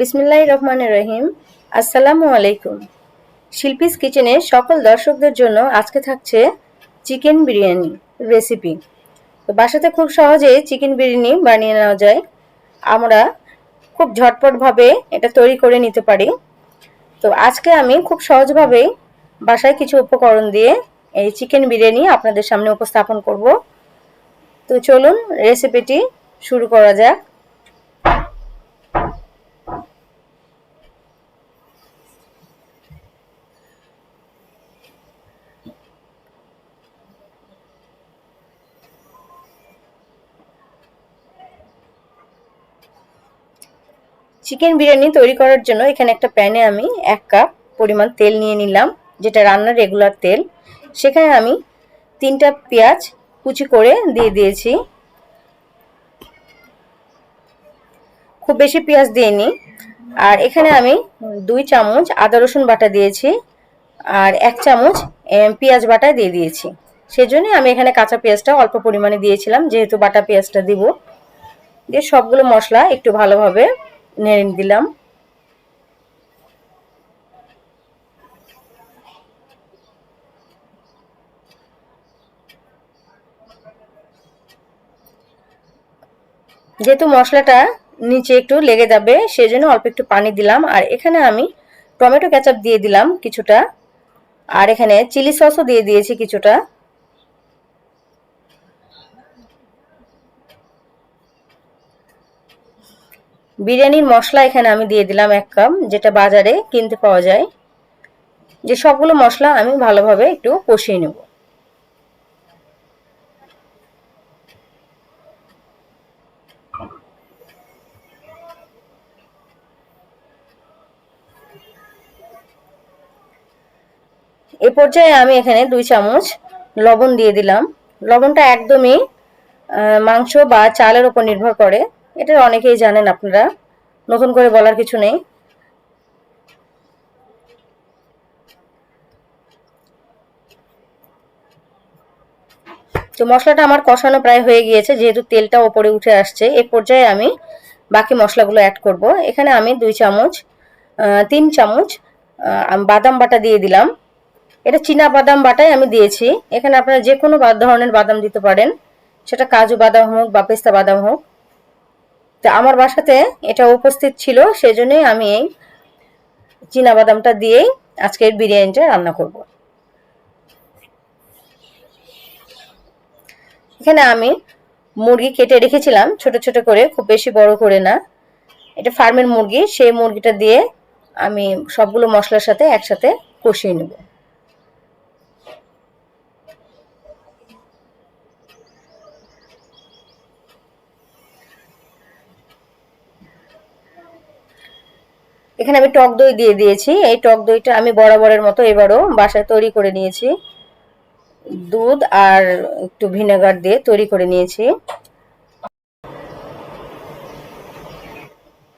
বিসমিল্লাহির রহমানির রহিম। আসসালামু আলাইকুম। শিল্পীস কিচেনের সকল দর্শকদের জন্য আজকে থাকছে চিকেন বিরিয়ানি রেসিপি। তো বাসাতে খুব সহজেই চিকেন বিরিয়ানি বানিয়ে নেওয়া যায়। আমরা খুব ঝটপটভাবে এটা তৈরি করে নিতে পারি। তো আজকে আমি খুব সহজভাবেই বাসায় কিছু উপকরণ দিয়ে এই চিকেন বিরিয়ানি আপনাদের সামনে উপস্থাপন করব। তো চলুন রেসিপিটি শুরু করা যাক। চিকেন বিরিয়ানি তৈরি করার জন্য এখানে একটা প্যানে আমি 1 কাপ পরিমাণ তেল নিয়ে নিলাম, যেটা রান্নার রেগুলার তেল। সেখানে আমি 3টা পেঁয়াজ কুচি করে দিয়ে দিয়েছি। খুব বেশি পেঁয়াজ দিইনি। আর এখানে আমি 2 চামচ আদা রসুন বাটা দিয়েছি আর 1 চামচ পেঁয়াজ বাটা দিয়ে দিয়েছি। সেজন্য আমি এখানে কাঁচা পেঁয়াজটা অল্প পরিমাণে দিয়েছিলাম, যেহেতু বাটা পেঁয়াজটা দিব। দিয়ে সবগুলো মশলা একটু ভালোভাবে নেড়ে দিলাম। যেহেতু মশলাটা নিচে একটু লেগে যাবে, সেজন্য অল্প একটু পানি দিলাম। আর এখানে আমি টমেটো কেচাপ দিয়ে দিলাম কিছুটা, আর এখানে চিলি সসও দিয়ে দিয়েছি কিছুটা। বিরিয়ানির মশলা এখানে আমি দিয়ে দিলাম 1 কাপ, যেটা বাজারে কিনতে পাওয়া যায়। যে সবগুলো মশলা আমি ভালোভাবে একটু কষিয়ে নেব। এ পর্যায়ে আমি এখানে 2 চামচ লবণ দিয়ে দিলাম। লবণটা একদমই মাংস বা চালের উপর নির্ভর করে, এটা অনেকেই জানেন, আপনারা নতুন করে বলার কিছু নেই। তো মশলাটা আমার কষানো প্রায় হয়ে গিয়েছে, যেহেতু তেলটা ওপরে উঠে আসছে। এই পর্যায়ে আমি বাকি মশলাগুলো অ্যাড করব। এখানে আমি 3 চামচ বাদাম বাটা দিয়ে দিলাম। এটা চীনা বাদাম বাটাই আমি দিয়েছি। এখানে আপনারা যে কোনো ধরনের বাদাম দিতে পারেন, সেটা কাজু বাদাম হোক বা পেস্তা বাদাম হোক। তো আমার বাসাতে এটা উপস্থিত ছিল, সেজন্যই আমি এই চীনা বাদামটা দিয়েই আজকের বিরিয়ানিটা রান্না করব। এখানে আমি মুরগি কেটে রেখেছিলাম ছোট ছোট করে, খুব বেশি বড় করে না। এটা ফার্মের মুরগি, সেই মুরগিটা দিয়ে আমি সবগুলো মশলার সাথে একসাথে কষিয়ে নেব। এখানে আমি টক দই দিয়ে দিয়েছি। এই টক দইটা আমি বরাবরের মতো এবারও বাসায় তৈরি করে নিয়েছি। দুধ আর একটু ভিনেগার দিয়ে তৈরি করে নিয়েছি।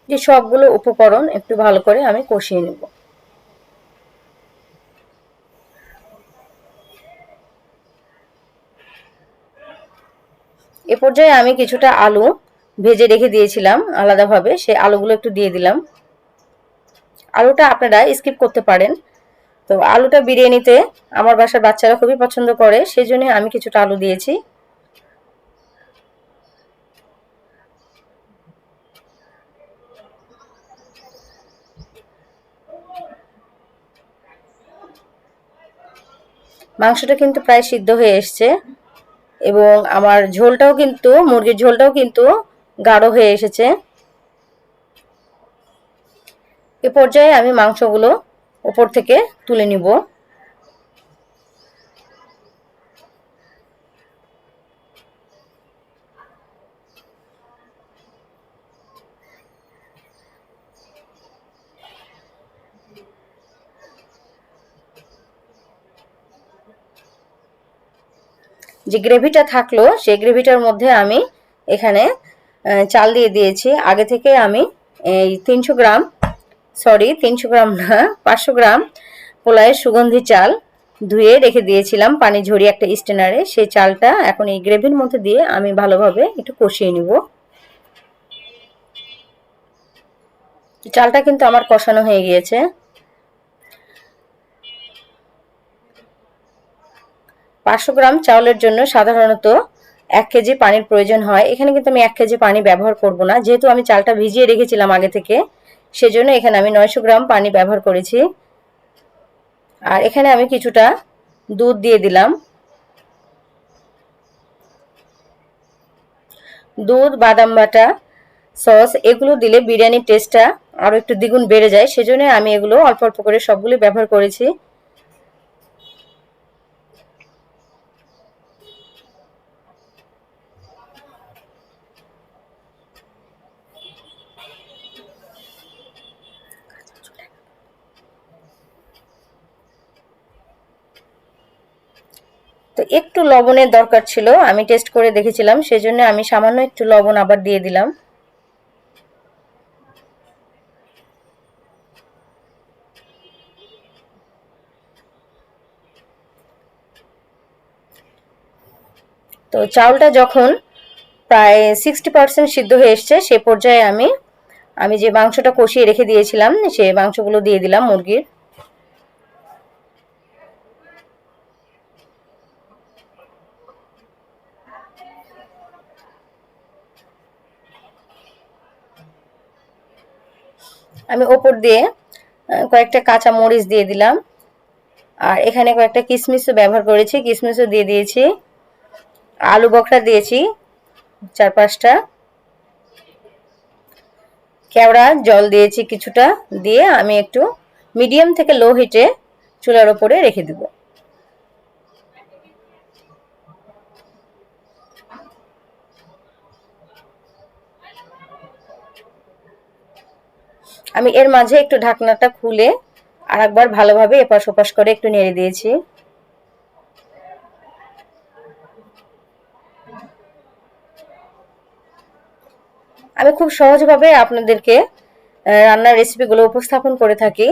যে সবগুলো উপকরণ একটু ভালো করে আমি কষিয়ে নেব। এ পর্যায়ে আমি কিছুটা আলু ভেজে রেখে দিয়েছিলাম আলাদাভাবে, সেই আলুগুলো একটু দিয়ে দিলাম। আলুটা আপনারা স্কিপ করতে পারেন। তো আলুটা বিরিয়ানিতে আমার বাসার বাচ্চারা খুবই পছন্দ করে, সেজন্য আমি কিছুটা আলু দিয়েছি। মাংসটা কিন্তু প্রায় সিদ্ধ হয়ে এসছে, এবং আমার ঝোলটাও কিন্তু, মুরগির ঝোলটাও কিন্তু গাঢ় হয়ে এসেছে। এ পর্যায়ে আমি মাংসগুলো উপর থেকে তুলে নিব। যে গ্রেভিটা থাকলো, সেই গ্রেভিটার মধ্যে আমি এখানে চাল দিয়ে দিয়েছি। আগে থেকে আমি এই 300 গ্রাম না, 500 গ্রাম পোলাওয়ের সুগন্ধি চাল ধুয়ে রেখে দিয়েছিলাম পানি ঝরিয়ে একটা স্টেনারে। সেই চালটা এখন এই গ্রেভির মধ্যে দিয়ে আমি ভালোভাবে একটু কষিয়ে নিব। চালটা কিন্তু আমার কষানো হয়ে গিয়েছে। 500 গ্রাম চাউলের জন্য সাধারণত 1 কেজি পানির প্রয়োজন হয়। এখানে কিন্তু আমি 1 কেজি পানি ব্যবহার করব না, যেহেতু আমি চালটা ভিজিয়ে রেখেছিলাম আগে থেকে, সেজন্য এখানে আমি 900 গ্রাম পানি ব্যবহার করেছি। আর এখানে আমি কিছুটা দুধ দিয়ে দিলাম। দুধ, বাদাম বাটা, সস এগুলো দিলে বিরিয়ানির টেস্টটা আরও একটু দ্বিগুণ বেড়ে যায়, সেজন্য আমি এগুলো অল্প অল্প করে সবগুলো ব্যবহার করেছি। তো একটু লবণের দরকার ছিল, আমি টেস্ট করে দেখেছিলাম, সেজন্য আমি সামান্য একটু লবণ আবার দিয়ে দিলাম। তো চাউলটা যখন প্রায় 60% সিদ্ধ হয়ে এসছে, সে পর্যায়ে আমি যে মাংসটা কষিয়ে রেখে দিয়েছিলাম সে মাংসগুলো দিয়ে দিলাম মুরগির। আমি ওপর দিয়ে কয়েকটা কাঁচা মরিচ দিয়ে দিলাম। আর এখানে কয়েকটা কিশমিশও ব্যবহার করেছি, কিশমিশও দিয়ে দিয়েছি। আলু বখরা দিয়েছি 4-5টা। কেওড়া জল দিয়েছি কিছুটা, দিয়ে আমি একটু মিডিয়াম থেকে লো হিটে চুলার ওপরে রেখে দেব। আমি এর মাঝে একটু ঢাকনাটা খুলে আর একবার ভালোভাবে এপাশ ওপাশ করে একটু নেড়ে দিয়েছি। আমি খুব সহজভাবে আপনাদেরকে রান্নার রেসিপিগুলো উপস্থাপন করে থাকি,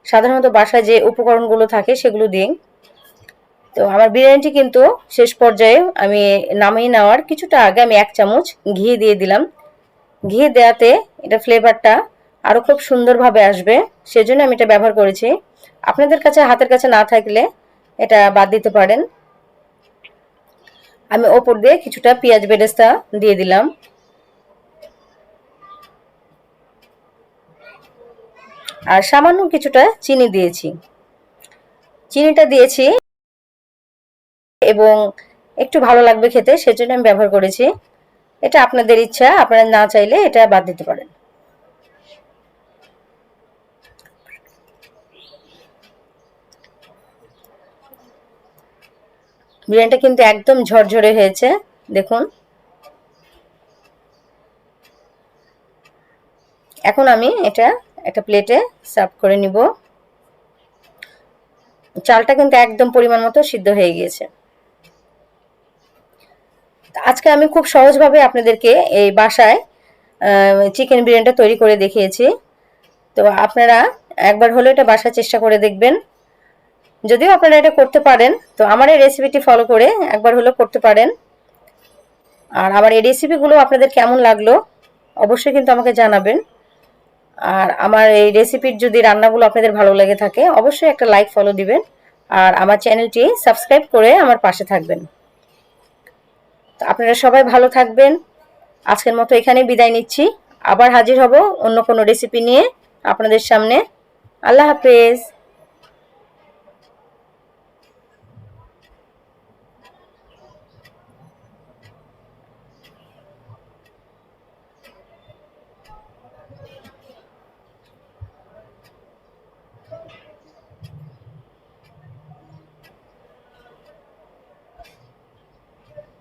সাধারণত বাসায় যে উপকরণগুলো থাকে সেগুলো দিয়ে। তো আমার বিরিয়ানিটি কিন্তু শেষ পর্যায়ে আমি নামিয়ে নেওয়ার কিছুটা আগে আমি 1 চামচ ঘি দিয়ে দিলাম। ঘি দেওয়াতে এটা ফ্লেভারটা আরও খুব সুন্দরভাবে আসবে, সেজন্য আমি এটা ব্যবহার করেছি। আপনাদের কাছে হাতের কাছে না থাকলে এটা বাদ দিতে পারেন। আমি ওপর দিয়ে কিছুটা পেঁয়াজ বেরেস্তা দিয়ে দিলাম। আর সামান্য কিছুটা চিনি দিয়েছি। চিনিটা দিয়েছি এবং একটু ভালো লাগবে খেতে, সেজন্য আমি ব্যবহার করেছি। এটা আপনাদের ইচ্ছা, আপনারা না চাইলে এটা বাদ দিতে পারেন। বিরিয়ানিটা কিন্তু একদম ঝরঝরে হয়েছে, দেখুন। এখন আমি এটা একটা প্লেটে সার্ভ করে নিব। চালটা কিন্তু একদম পরিমাণ মতো সিদ্ধ হয়ে গিয়েছে। আজকে আমি খুব সহজভাবে আপনাদেরকে এই বাসায় চিকেন বিরিয়ানিটা তৈরি করে দেখিয়েছি। তো আপনারা একবার হলে এটা বাসায় চেষ্টা করে দেখবেন। যদিও আপনারা এটা করতে পারেন, তো আমার এই রেসিপিটি ফলো করে একবার হলেও করতে পারেন। আর আমার এই রেসিপিগুলো আপনাদের কেমন লাগলো অবশ্যই কিন্তু আমাকে জানাবেন। আর আমার এই রেসিপির যদি রান্নাগুলো আপনাদের ভালো লেগে থাকে অবশ্যই একটা লাইক ফলো দিবেন। আর আমার চ্যানেলটি সাবস্ক্রাইব করে আমার পাশে থাকবেন। তো আপনারা সবাই ভালো থাকবেন। আজকের মতো এখানেই বিদায় নিচ্ছি। আবার হাজির হব অন্য কোনো রেসিপি নিয়ে আপনাদের সামনে। আল্লাহ হাফেজ।